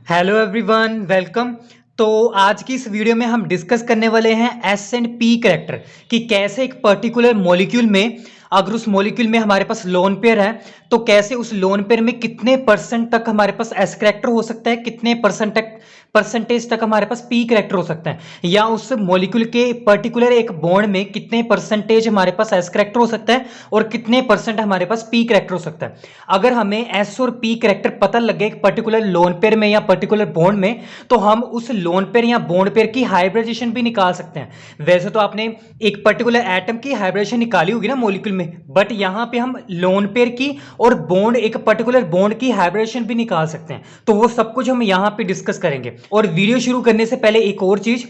Hello everyone, welcome. तो आज की इस वीडियो में हम डिस्कस करने वाले हैं एस एंड पी करैक्टर कि कैसे एक पर्टिकुलर मॉलिक्यूल में अगर उस मॉलिक्यूल में हमारे पास लोन पेयर है तो कैसे उस लोन पेयर में कितने परसेंट तक हमारे पास एस करैक्टर हो सकता है, कितने परसेंटेज तक हमारे पास पी करैक्टर हो सकता है, या उस मॉलिक्यूल के पर्टिकुलर एक बॉन्ड में कितने परसेंटेज हमारे पास एस करैक्टर हो सकता है और कितने परसेंट हमारे पास पी करैक्टर हो सकता है। अगर हमें एस और पी करैक्टर पता लगे एक पर्टिकुलर लोन पेयर में या पर्टिकुलर बॉन्ड में, तो हम उस लोन पेयर या बॉन्ड पेयर की हाइब्रिडाइजेशन भी निकाल सकते हैं। वैसे तो आपने एक पर्टिकुलर एटम की हाइब्रिडाइजेशन निकाली होगी ना मॉलिक्यूल में, बट यहां पे हम लोन पेयर की और बॉन्ड एक पर्टिकुलर बॉन्ड की हाइब्रिडाइजेशन भी निकाल सकते हैं। तो वो सब कुछ हम यहां पे डिस्कस करेंगे। और वीडियो शुरू करने से पहले एक और चीज,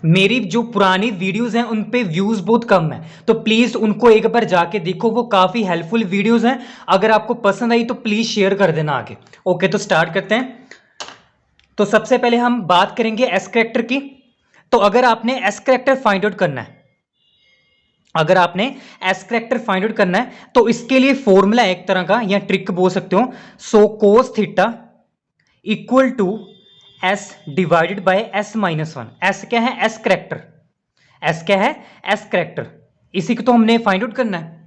मेरी जो पुरानी वीडियोस हैं उन पे व्यूज बहुत कम है, तो प्लीज उनको एक बार जाके देखो, वो काफी हेल्पफुल वीडियोस हैं। अगर आपको पसंद आई तो प्लीज शेयर कर देना आगे। ओके, तो स्टार्ट करते हैं। तो सबसे पहले हम बात करेंगे एस करैक्टर की। तो अगर आपने एस करैक्टर फाइंड आउट करना है, अगर आपने एस करैक्टर फाइंड आउट करना है तो इसके लिए फॉर्मूला एक तरह का या ट्रिक बोल सकते हो। So cos theta equal to S divided by S minus one. S क्या है? S character. एस क्या है? S character. इसी को तो हमने फाइंड आउट करना है।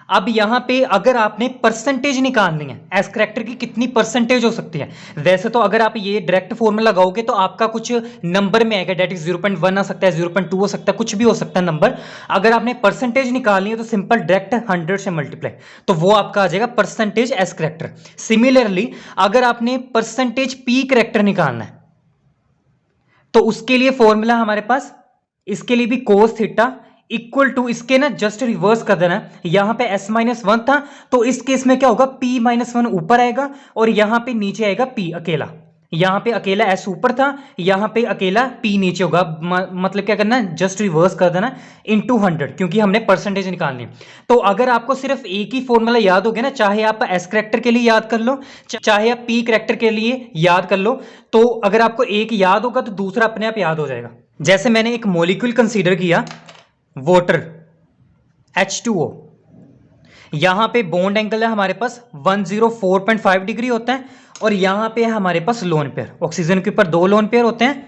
अब यहां पे अगर आपने परसेंटेज निकालनी है एस करैक्टर की, कितनी परसेंटेज हो सकती है। वैसे तो अगर आप ये डायरेक्ट फॉर्मूला लगाओगे तो आपका कुछ नंबर में आएगा, डेट इज 0.1 आ सकता है, 0.2 हो सकता है, कुछ भी हो सकता है नंबर। अगर आपने परसेंटेज निकालनी है तो सिंपल डायरेक्ट 100 से मल्टीप्लाई, तो वो आपका आ जाएगा परसेंटेज एस करैक्टर। सिमिलरली अगर आपने परसेंटेज पी करैक्टर निकालना है तो उसके लिए फॉर्मूला हमारे पास, इसके लिए भी कोस थीटा इक्वल टू, इसके ना जस्ट रिवर्स कर देना है। यहां पे s माइनस वन था तो इस केस में क्या होगा, p माइनस वन ऊपर आएगा और यहां पे नीचे आएगा p अकेला। यहां पे अकेला s ऊपर था, यहां पे अकेला p नीचे होगा। मतलब क्या करना है, जस्ट रिवर्स कर देना इनटू 100, क्योंकि हमने परसेंटेज निकालनी है। तो अगर आपको सिर्फ एक ही फॉर्मूला याद हो गया ना, चाहे आप एस करैक्टर के लिए याद कर लो, चाहे आप पी करैक्टर के लिए याद कर लो, तो अगर आपको एक याद होगा तो दूसरा अपने आप याद हो जाएगा। जैसे मैंने एक मॉलिक्यूल कंसीडर किया, वाटर H2O। यहां पे बॉन्ड एंगल है हमारे पास 104.5 डिग्री होता है, और यहां पे हमारे पास लोन पेयर, ऑक्सीजन के ऊपर 2 लोन पेयर होते हैं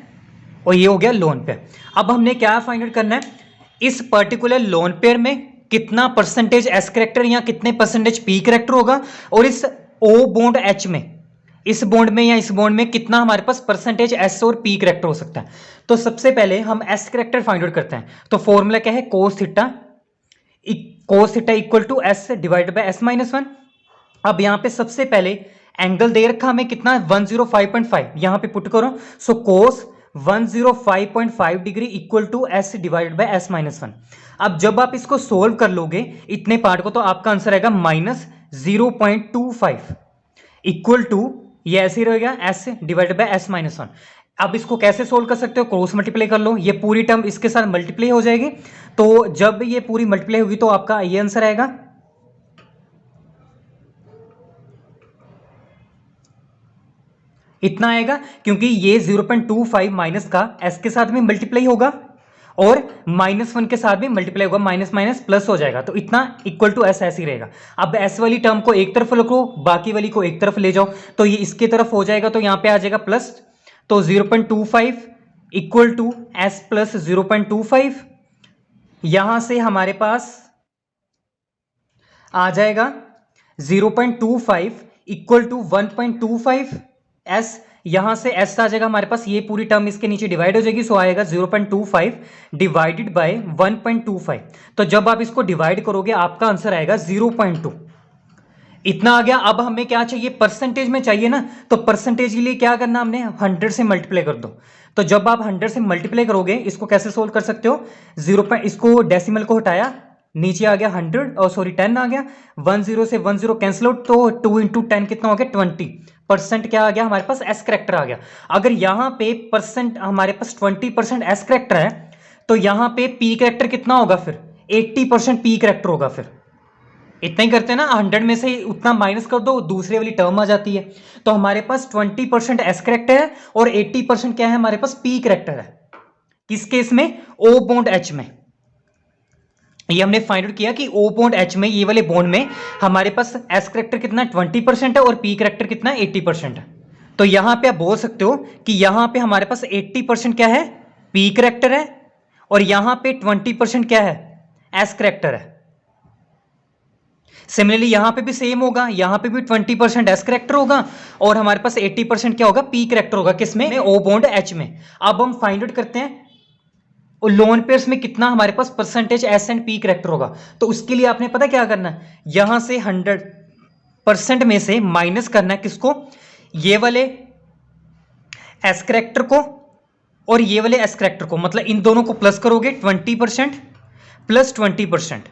और ये हो गया लोन पेयर। अब हमने क्या फाइंड आउट करना है, इस पर्टिकुलर लोन पेयर में कितना परसेंटेज एस करैक्टर या कितने परसेंटेज पी करैक्टर होगा, और इस O बॉन्ड H में, इस बॉन्ड में या इस बॉन्ड में कितना हमारे पास परसेंटेज एस और पी करैक्टर हो सकता है। तो सबसे पहले हम एस करैक्टर फाइंड आउट करते हैं। तो फॉर्मूला क्या है, cos theta equal to S divided by S minus one. अब यहां पे सबसे पहले एंगल दे रखा हमें कितना, 105.5, यहां पे पुट करो। So cos 105.5 degree equal to S divided by S minus one. अब जब आप इसको सोल्व कर लोगे इतने पार्ट को, तो आपका आंसर आएगा -0.25 इक्वल टू, ये ऐसे ही रहेगा, S divided by S minus one. अब इसको कैसे सोल्व कर सकते हो, क्रॉस मल्टीप्लाई कर लो, ये पूरी टर्म इसके साथ मल्टीप्लाई हो जाएगी। तो जब ये पूरी मल्टीप्लाई होगी तो आपका ये आंसर आएगा, इतना आएगा, क्योंकि ये 0.25 माइनस का एस के साथ में मल्टीप्लाई होगा और -1 के साथ भी मल्टीप्लाई होगा, माइनस माइनस प्लस हो जाएगा, तो इतना इक्वल टू एस ऐसे ही रहेगा। अब एस वाली टर्म को एक तरफ रखो, बाकी वाली को एक तरफ ले जाओ, तो ये इसके तरफ हो जाएगा, तो यहां पे आ जाएगा प्लस। तो 0.25 इक्वल टू एस प्लस 0.25, यहां से हमारे पास आ जाएगा 0.25 इक्वल टू 1.25 एस। यहां से एस आ जाएगा हमारे पास, ये पूरी टर्म इसके नीचे डिवाइड हो जाएगी, सो आएगा 0.25 डिवाइडेड बाय 1.25। तो जब आप इसको डिवाइड करोगे आपका आंसर आएगा 0.2, इतना आ गया। अब हमें क्या चाहिए, परसेंटेज में चाहिए ना, तो परसेंटेज के लिए क्या करना, हमने 100 से मल्टीप्लाई कर दो। तो जब आप 100 से मल्टीप्लाई करोगे, इसको कैसे सोल्व कर सकते हो, इसको डेसिमल को हटाया, नीचे आ गया 100 और सॉरी 10 आ गया, 10 से 10 कैंसिल आउट, तो 2 इंटू 10 कितना हो गया, 20% क्या आ गया हमारे पास, एस करैक्टर आ गया। अगर यहां पे परसेंट हमारे पास 20% एस करैक्टर है, तो यहां पे पी करैक्टर कितना होगा, फिर 80% पी करैक्टर होगा। फिर इतना ही करते हैं ना, 100 में से उतना माइनस कर दो, दूसरे वाली टर्म आ जाती है। तो हमारे पास 20% एस करैक्टर है और 80% क्या है हमारे पास, पी करैक्टर है। किस केस में, ओ बॉन्ड एच में। ये हमने फाइंड आउट किया कि ओ बॉन्ड एच में, ये वाले बॉन्ड में हमारे पास एस करैक्टर कितना 20% है और पी करैक्टर कितना 80% है। तो यहां पे आप बोल सकते हो कि यहां पे हमारे पास 80% क्या है, पी करैक्टर है, और यहां पे 20% क्या है, एस करैक्टर है। सिमिलरली यहां पे भी सेम होगा, यहां पे भी 20% एस करैक्टर होगा और हमारे पास 80% क्या होगा, पी करैक्टर होगा। किसमें, ओ बॉन्ड एच में। अब हम फाइंड आउट करते हैं और लोन पेयर्स में कितना हमारे पास percentage S and P character होगा। तो उसके लिए आपने पता क्या करना है, यहां से 100% में से माइनस करना है किसको, ये वाले एस करैक्टर को और ये वाले एस करैक्टर को, मतलब इन दोनों को प्लस करोगे 20% प्लस 20%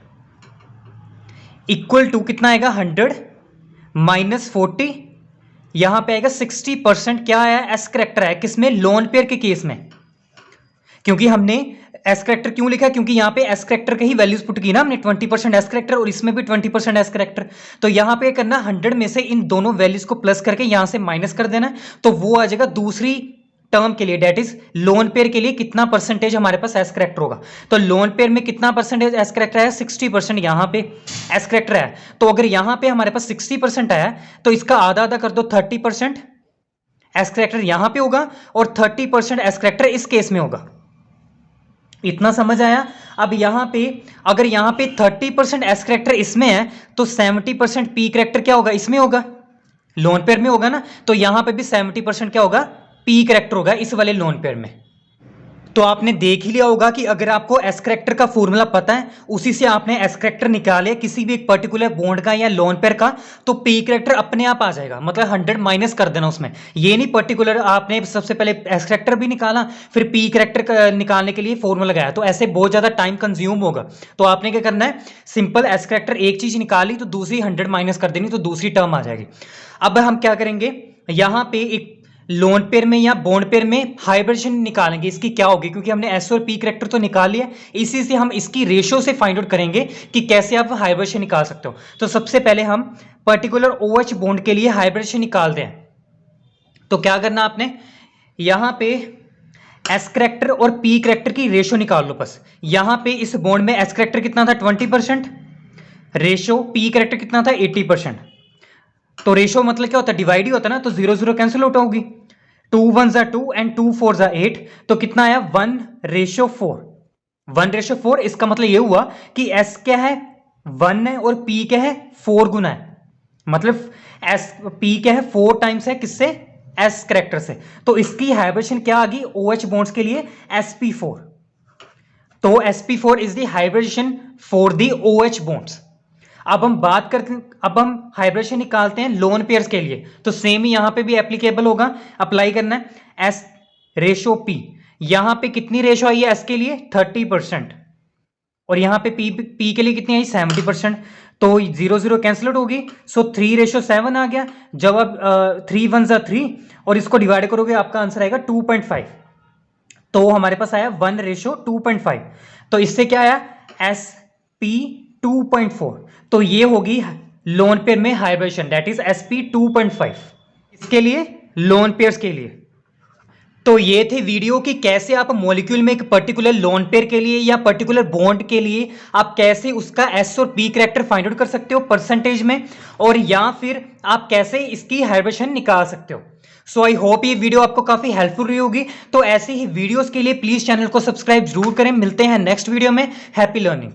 इक्वल टू कितना आएगा, 100 माइनस 40, यहां पे आएगा 60% क्या आया, एस करैक्टर है। किसमें, लोन पेयर के केस में। क्योंकि हमने एस करैक्टर क्यों लिखा, क्योंकि यहां पे एस करैक्टर के ही वैल्यूज पुट की ना हमने, 20% एस करैक्टर और इसमें भी 20% एस करैक्टर। तो यहां पे करना 100 में से इन दोनों वैल्यूज को प्लस करके यहां से माइनस कर देना, तो वो आ जाएगा दूसरी टर्म के लिए, डेट इज लोन पेयर के लिए कितना परसेंटेज हमारे पास एस करैक्टर होगा। तो लोन पेयर में कितना परसेंटेज एस करैक्टर है, 60% यहां पे एस करैक्टर है। तो अगर यहां पे हमारे पास 60% आया तो इसका आधा आधा कर दो, 30% एस करैक्टर यहां पे होगा और 30% एस करैक्टर इस केस में होगा। इतना समझ आया। अब यहां पे अगर यहां पे 30% एस करैक्टर इसमें है तो 70% पी करैक्टर क्या होगा, इसमें होगा, लोन पेयर में होगा ना। तो यहां पे भी 70% क्या होगा, पी करैक्टर होगा इस वाले लोन पेयर में। तो आपने देख ही लिया होगा कि अगर आपको एस करैक्टर का फॉर्मूला पता है, उसी से आपने एस करैक्टर निकाले किसी भी एक पर्टिकुलर बॉन्ड का या लोन पेयर का, तो पी करैक्टर अपने आप आ जाएगा। मतलब 100 माइनस कर देना उसमें, ये नहीं पर्टिकुलर आपने सबसे पहले एस करैक्टर भी निकाला फिर पी करैक्टर निकालने के लिए फॉर्मूला लगाया, तो ऐसे बहुत ज्यादा टाइम कंज्यूम होगा। तो आपने क्या करना है, सिंपल एस करैक्टर एक चीज निकाली तो दूसरी 100 माइनस कर देनी, तो दूसरी टर्म आ जाएगी। अब हम क्या करेंगे, यहां पे एक लोन पेयर में या बॉन्ड पेयर में हाइब्रिडेशन निकालेंगे, इसकी क्या होगी, क्योंकि हमने एस और पी करैक्टर तो निकाल लिया, इसी से हम इसकी रेशियो से फाइंड आउट करेंगे कि कैसे आप हाइब्रिडेशन निकाल सकते हो। तो सबसे पहले हम पर्टिकुलर ओएच बॉन्ड के लिए हाइब्रिडेशन निकालते हैं। तो क्या करना आपने, यहां पे एस करैक्टर और पी करैक्टर की रेशियो निकाल लो बस। यहां पे इस बॉन्ड में एस करैक्टर कितना था, 20%, रेशियो पी करैक्टर कितना था, 80%। तो रेशो मतलब क्या होता है, डिवाइड ही होता है ना, तो 0 0 कैंसिल आउट होगी, 2 1 जा 2 एंड 2 4 जा 8, तो कितना आया 1:4। 1:4 इसका मतलब ये हुआ कि एस क्या है 1 है और पी क्या है 4 गुना है, मतलब एस पी क्या है 4 टाइम्स है किससे, एस करैक्टर से। तो इसकी हाइब्रिडेशन क्या आ गई ओएच बॉन्ड्स के लिए, sp4। तो sp4 is the hybridisation for the OH bonds. अब हम बात करते हैं, अब हम हाइब्रिडेशन निकालते हैं लोन पेयर्स के लिए, तो सेम ही यहां पे भी एप्लीकेबल होगा, अप्लाई करना है एस रेशो पी। यहां पे कितनी रेशो आई है एस के लिए, 30%, और यहां पे पी के लिए कितनी आई, 70%। तो 0 0 कैंसिल आउट होगी, सो 3:7 आ गया। जब अब 3 1 जा 3 और इसको डिवाइड करोगे आपका आंसर आएगा 2.5। तो हमारे पास आया 1:2.5। तो इससे क्या आया, एस पी 2.4। तो ये होगी लोन पेयर में हाइब्रिडेशन, दैट इज sp 2.5 इसके लिए, लोन पेयर्स के लिए। तो ये थे वीडियो कि कैसे आप मॉलिक्यूल में एक पर्टिकुलर लोन पेयर के लिए या पर्टिकुलर बॉन्ड के लिए आप कैसे उसका एस और पी करैक्टर फाइंड आउट कर सकते हो परसेंटेज में, और या फिर आप कैसे इसकी हाइब्रिडेशन निकाल सकते हो। सो आई होप ये वीडियो आपको काफी हेल्पफुल रही होगी। तो ऐसे ही वीडियोस के लिए प्लीज चैनल को सब्सक्राइब जरूर करें। मिलते हैं नेक्स्ट वीडियो में। Happy learning.